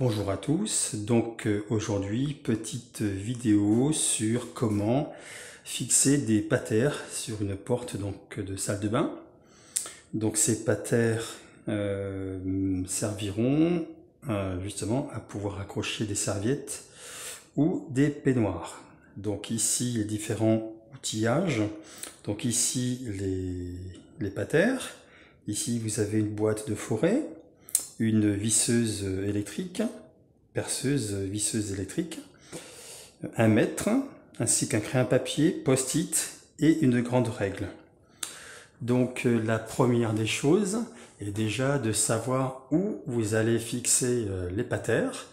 Bonjour à tous, donc aujourd'hui petite vidéo sur comment fixer des patères sur une porte de salle de bain. Donc ces patères serviront justement à pouvoir accrocher des serviettes ou des peignoirs. Donc ici les différents outillages, donc ici les patères, ici vous avez une boîte de forêt, une visseuse électrique, perceuse visseuse électrique, un mètre, ainsi qu'un crayon papier, post-it et une grande règle. Donc la première des choses est déjà de savoir où vous allez fixer les patères.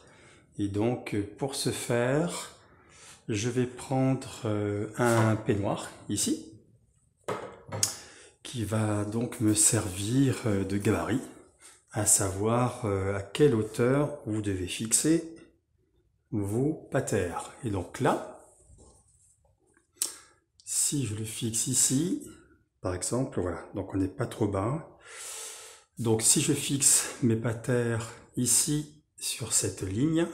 Et donc pour ce faire, je vais prendre un peignoir ici, qui va donc me servir de gabarit, à savoir à quelle hauteur vous devez fixer vos patères. Et donc là, si je le fixe ici, par exemple, voilà, donc on n'est pas trop bas. Donc si je fixe mes patères ici sur cette ligne,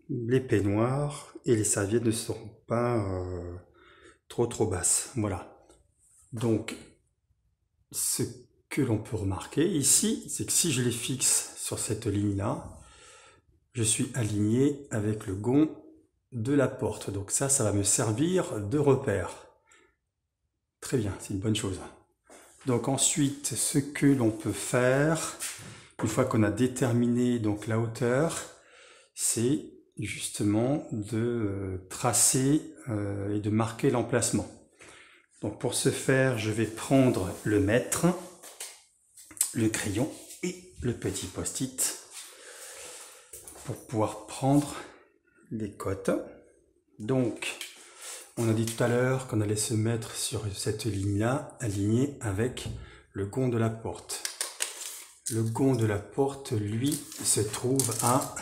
les peignoirs et les serviettes ne seront pas trop basses. Voilà. Donc ce que l'on peut remarquer ici, c'est que si je les fixe sur cette ligne-là, je suis aligné avec le gond de la porte. Donc ça va me servir de repère. Très bien, c'est une bonne chose. Donc ensuite, ce que l'on peut faire, une fois qu'on a déterminé donc la hauteur, c'est justement de tracer et de marquer l'emplacement. Donc pour ce faire, je vais prendre le mètre, le crayon et le petit post-it pour pouvoir prendre les cotes. Donc, on a dit tout à l'heure qu'on allait se mettre sur cette ligne-là, alignée avec le gond de la porte. Le gond de la porte, lui, se trouve à,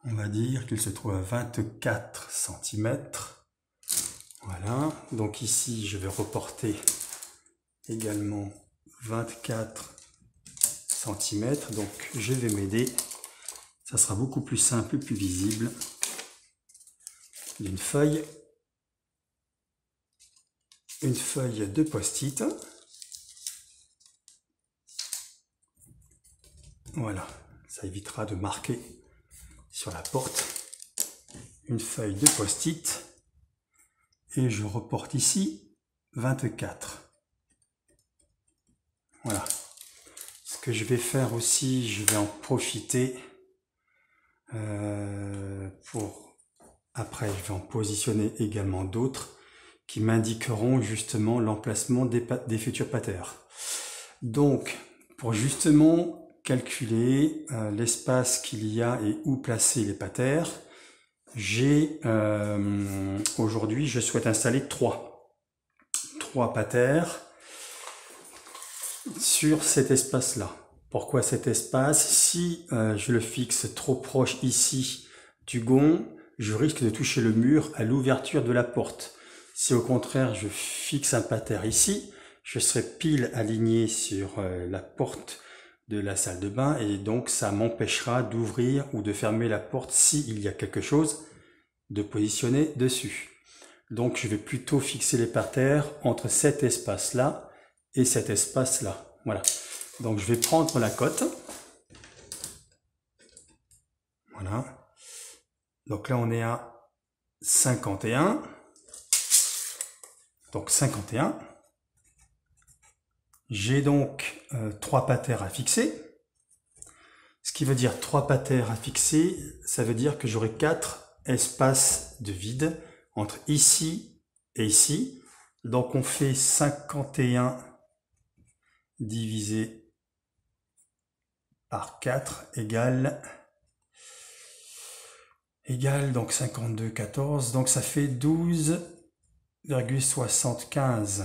on va dire qu'il se trouve à 24 cm. Voilà, donc ici, je vais reporter également 24 cm. Donc, je vais m'aider. Ça sera beaucoup plus simple, plus visible, d'une feuille, une feuille de post-it. Voilà, ça évitera de marquer sur la porte. Une feuille de post-it et je reporte ici 24. Voilà. Ce que je vais faire aussi, je vais en profiter après je vais en positionner également d'autres qui m'indiqueront justement l'emplacement des futurs patères. Donc pour justement calculer l'espace qu'il y a et où placer les patères, j'ai aujourd'hui je souhaite installer trois patères sur cet espace là. Pourquoi cet espace? Si je le fixe trop proche ici du gond, je risque de toucher le mur à l'ouverture de la porte. Si au contraire je fixe un patère ici, je serai pile aligné sur la porte de la salle de bain et donc ça m'empêchera d'ouvrir ou de fermer la porte s'il y a quelque chose de positionner dessus. Donc je vais plutôt fixer les patères entre cet espace là et cet espace là. Voilà. Donc je vais prendre la cote. Voilà. Donc là on est à 51. Donc 51. J'ai donc 3 patères à fixer. Ce qui veut dire 3 patères à fixer, ça veut dire que j'aurai 4 espaces de vide entre ici et ici. Donc on fait 51 divisé par 4 égale donc 52, 14. Donc ça fait 12,75.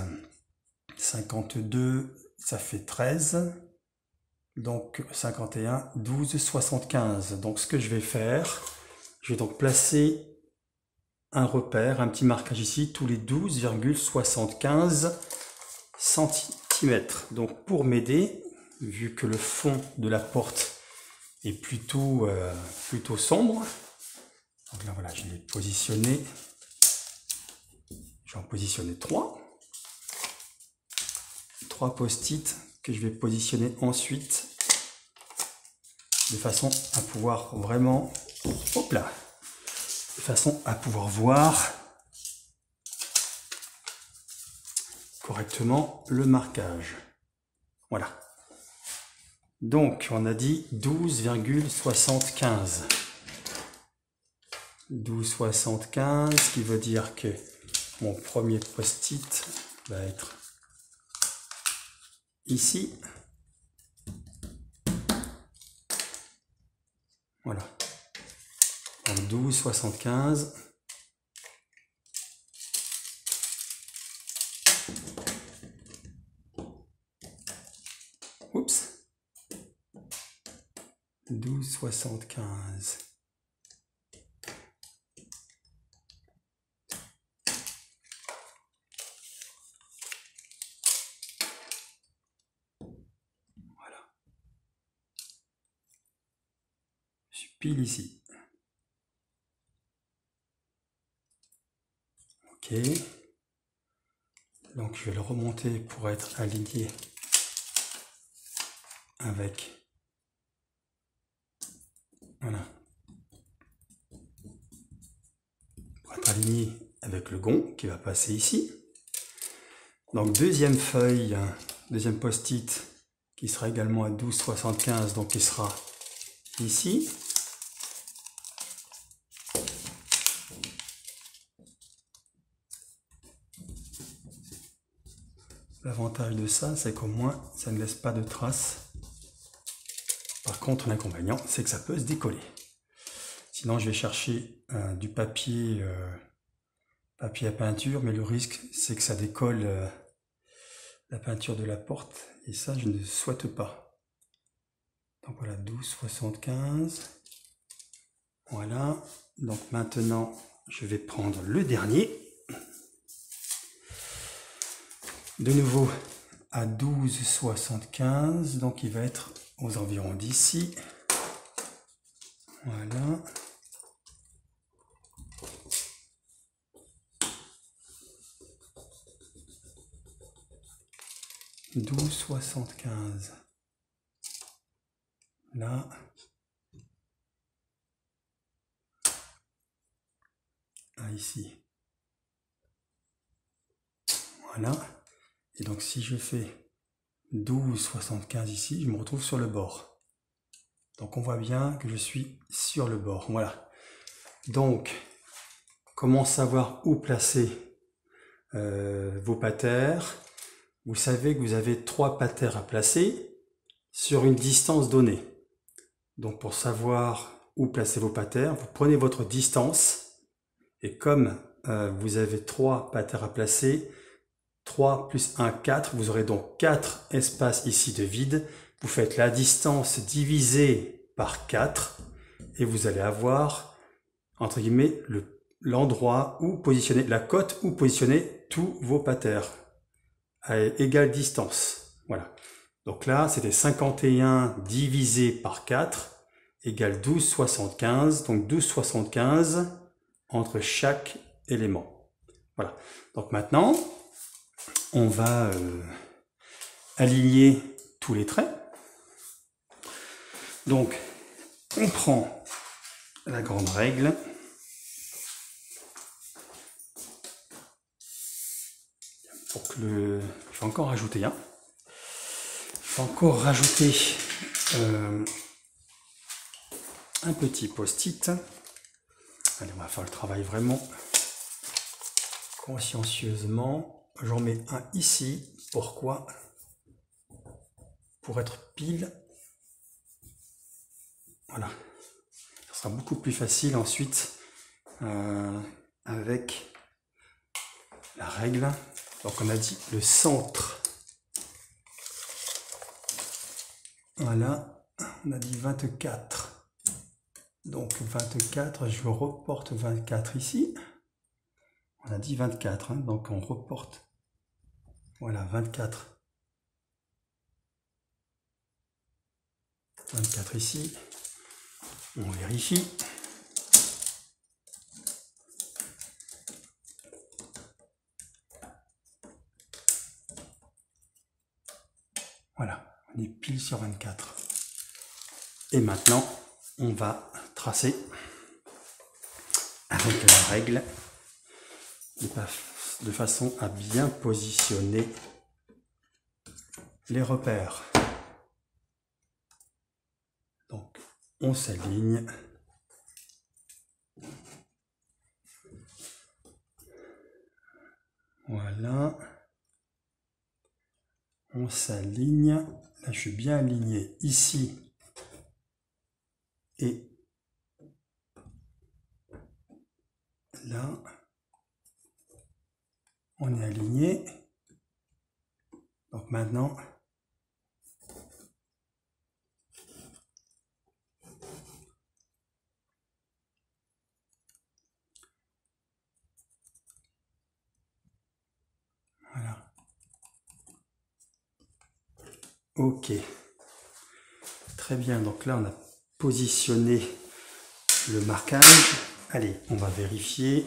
52, ça fait 13. Donc 51, 12,75. Donc ce que je vais faire, je vais donc placer un repère, un petit marquage ici, tous les 12,75 cm. Donc pour m'aider, vu que le fond de la porte est plutôt sombre. Donc là, voilà, je l'ai positionné. Je vais en positionner 3. 3 post-it que je vais positionner ensuite de façon à pouvoir vraiment, hop là, de façon à pouvoir voir correctement le marquage. Voilà. Donc, on a dit 12,75. 12,75, ce qui veut dire que mon premier post-it va être ici. Voilà. Donc 12,75. Oups. 12,75. Voilà. Je suis pile ici. Ok. Donc je vais le remonter pour être aligné avec. Voilà. Pour être aligné avec le gond qui va passer ici. Donc deuxième feuille, deuxième post-it qui sera également à 12,75, donc qui sera ici. L'avantage de ça, c'est qu'au moins ça ne laisse pas de traces. Par contre, l'inconvénient, c'est que ça peut se décoller. Sinon, je vais chercher du papier, papier à peinture, mais le risque, c'est que ça décolle la peinture de la porte, et ça, je ne souhaite pas. Donc voilà, 12,75. Voilà. Donc maintenant, je vais prendre le dernier. De nouveau à 12,75. Donc il va être aux environs d'ici. Voilà. « 12,75. Là. Ah, ici. Voilà. Et donc si je fais 12,75 ici, je me retrouve sur le bord. Donc on voit bien que je suis sur le bord. Voilà. Donc, comment savoir où placer vos patères? Vous savez que vous avez 3 patères à placer sur une distance donnée. Donc pour savoir où placer vos patères, vous prenez votre distance et comme vous avez 3 patères à placer, 3 plus 1, 4, vous aurez donc 4 espaces ici de vide. Vous faites la distance divisée par 4 et vous allez avoir, entre guillemets, l'endroit où positionner, la cote où positionner tous vos patères à égale distance. Voilà. Donc là, c'était 51 divisé par 4 égale 12,75. Donc 12,75 entre chaque élément. Voilà. Donc maintenant, on va aligner tous les traits. Donc, on prend la grande règle. Pour que je vais encore rajouter un. Je vais encore rajouter un petit post-it. Allez, on va faire le travail vraiment consciencieusement. J'en mets un ici. Pourquoi? Pour être pile. Voilà. Ça sera beaucoup plus facile ensuite avec la règle. Donc on a dit le centre. Voilà. On a dit 24. Donc 24, je reporte 24 ici. On a dit 24, hein, donc on reporte. Voilà, 24. 24 ici. On vérifie. Voilà, on est pile sur 24. Et maintenant, on va tracer avec la règle de façon à bien positionner les repères. Donc, on s'aligne. Voilà. On s'aligne. Là, je suis bien aligné ici. Et là, on est aligné. Donc maintenant, voilà. Ok. Très bien. Donc là, on a positionné le marquage. Allez, on va vérifier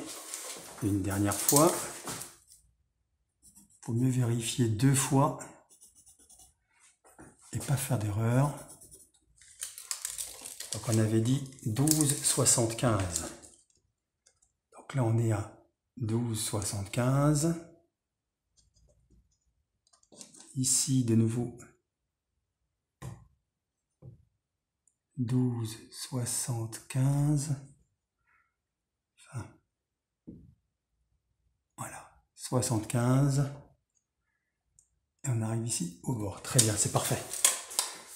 une dernière fois. Il faut mieux vérifier 2 fois et pas faire d'erreur. Donc on avait dit 12,75. Donc là on est à 12,75. Ici de nouveau 12,75. Enfin, voilà, 75. Et on arrive ici au bord. Très bien, c'est parfait.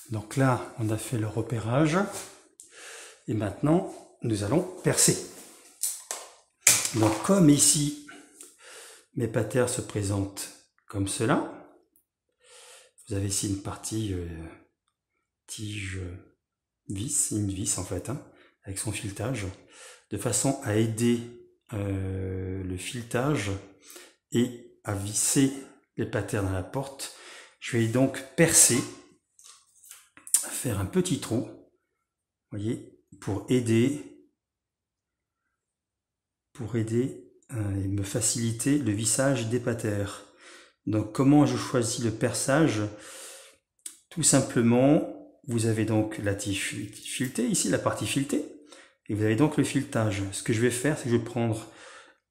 Donc là, on a fait le repérage. Et maintenant, nous allons percer. Donc comme ici, mes patères se présentent comme cela, vous avez ici une partie tige vis, une vis en fait, hein, avec son filetage, de façon à aider le filetage et à visser les patères dans la porte. Je vais donc percer, faire un petit trou, vous voyez, pour aider et me faciliter le vissage des patères. Donc comment je choisis le perçage? Tout simplement, vous avez donc la tige filetée, ici la partie filetée, et vous avez donc le filetage. Ce que je vais faire, c'est que je vais prendre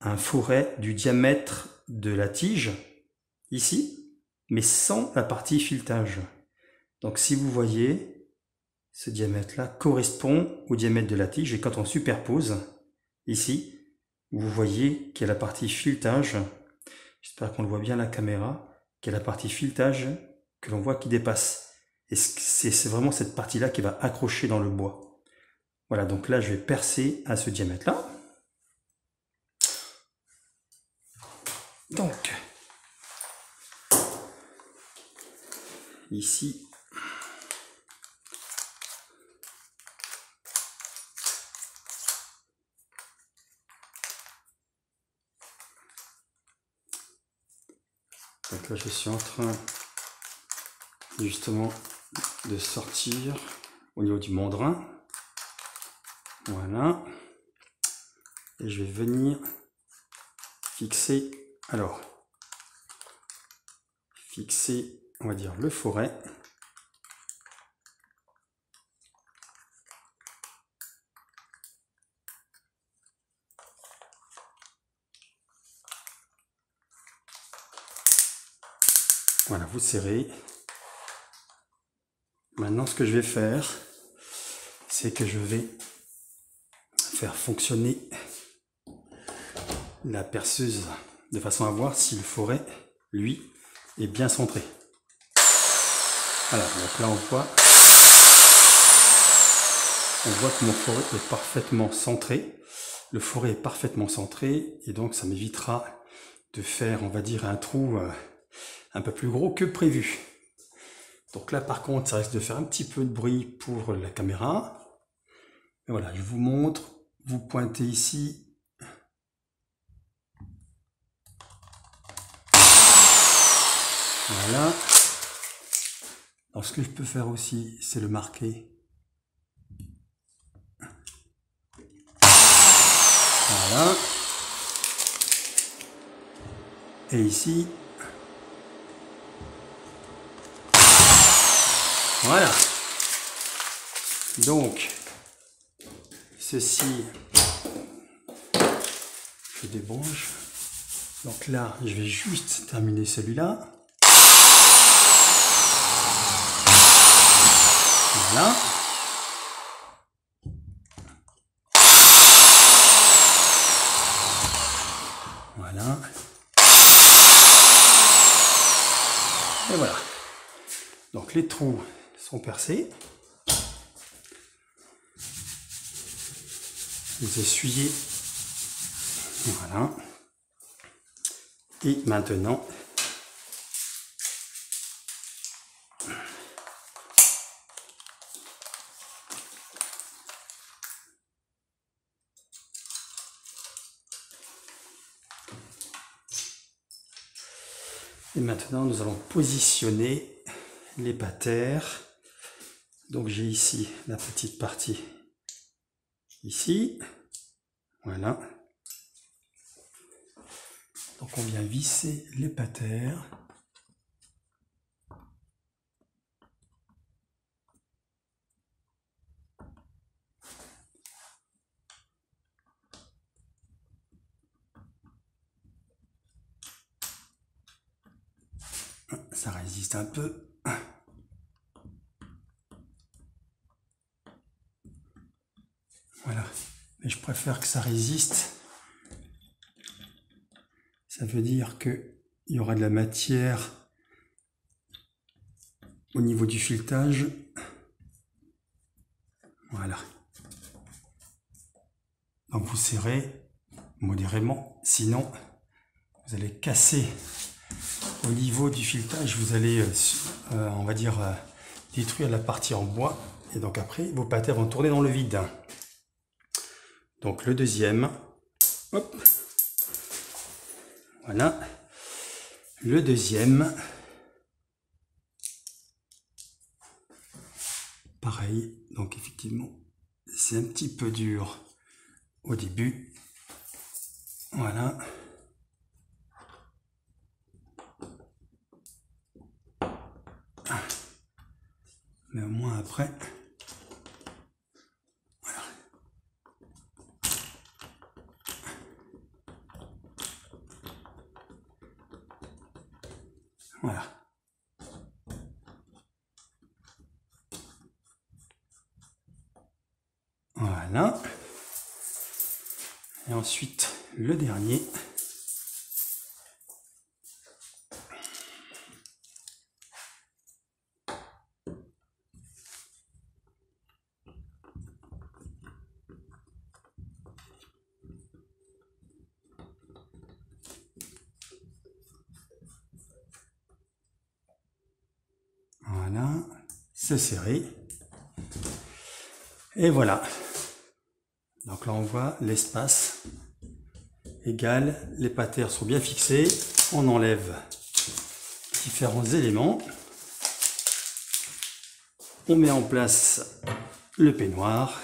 un fourret du diamètre de la tige, ici, mais sans la partie filetage. Donc si vous voyez, ce diamètre-là correspond au diamètre de la tige, et quand on superpose, ici, vous voyez qu'il y a la partie filetage, j'espère qu'on le voit bien à la caméra, qu'il y a la partie filetage que l'on voit qui dépasse. Et c'est vraiment cette partie-là qui va accrocher dans le bois. Voilà, donc là je vais percer à ce diamètre-là. Donc, ici, donc là je suis en train justement de sortir au niveau du mandrin. Voilà. Et je vais venir fixer, alors, fixer, on va dire, le fourret. Voilà, vous serrez. Maintenant, ce que je vais faire, c'est que je vais faire fonctionner la perceuse de façon à voir si le fourret, lui, est bien centré. Voilà, donc là on voit que mon fourret est parfaitement centré. Le fourret est parfaitement centré et donc ça m'évitera de faire, on va dire, un trou un peu plus gros que prévu. Donc là par contre ça risque de faire un petit peu de bruit pour la caméra. Et voilà, je vous montre, vous pointez ici. Voilà. Alors ce que je peux faire aussi, c'est le marquer Voilà. Et ici. Voilà. Donc, ceci, je débranche. Donc là, je vais juste terminer celui-là. Voilà. Voilà. Et voilà. Donc les trous sont percés. Vous essuyez. Voilà. Et maintenant, nous allons positionner les patères. Donc j'ai ici la petite partie ici. Voilà. Donc on vient visser les patères. Ça résiste un peu. Voilà. Mais je préfère que ça résiste. Ça veut dire qu'il y aura de la matière au niveau du filetage. Voilà. Donc vous serrez modérément, sinon vous allez casser au niveau du filetage, vous allez, on va dire, détruire la partie en bois, et donc après vos patères vont tourner dans le vide. Donc le deuxième, hop, voilà, le deuxième, pareil, donc effectivement c'est un petit peu dur au début, voilà. Mais au moins après, voilà. Voilà. Voilà. Et ensuite, le dernier. Voilà, c'est serré. Et voilà. Donc là, on voit l'espace égal. Les patères sont bien fixées. On enlève différents éléments. On met en place le peignoir.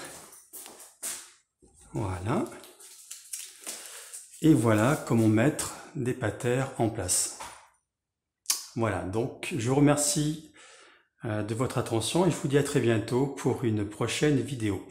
Voilà. Et voilà comment mettre des patères en place. Voilà, donc je vous remercie de votre attention et je vous dis à très bientôt pour une prochaine vidéo.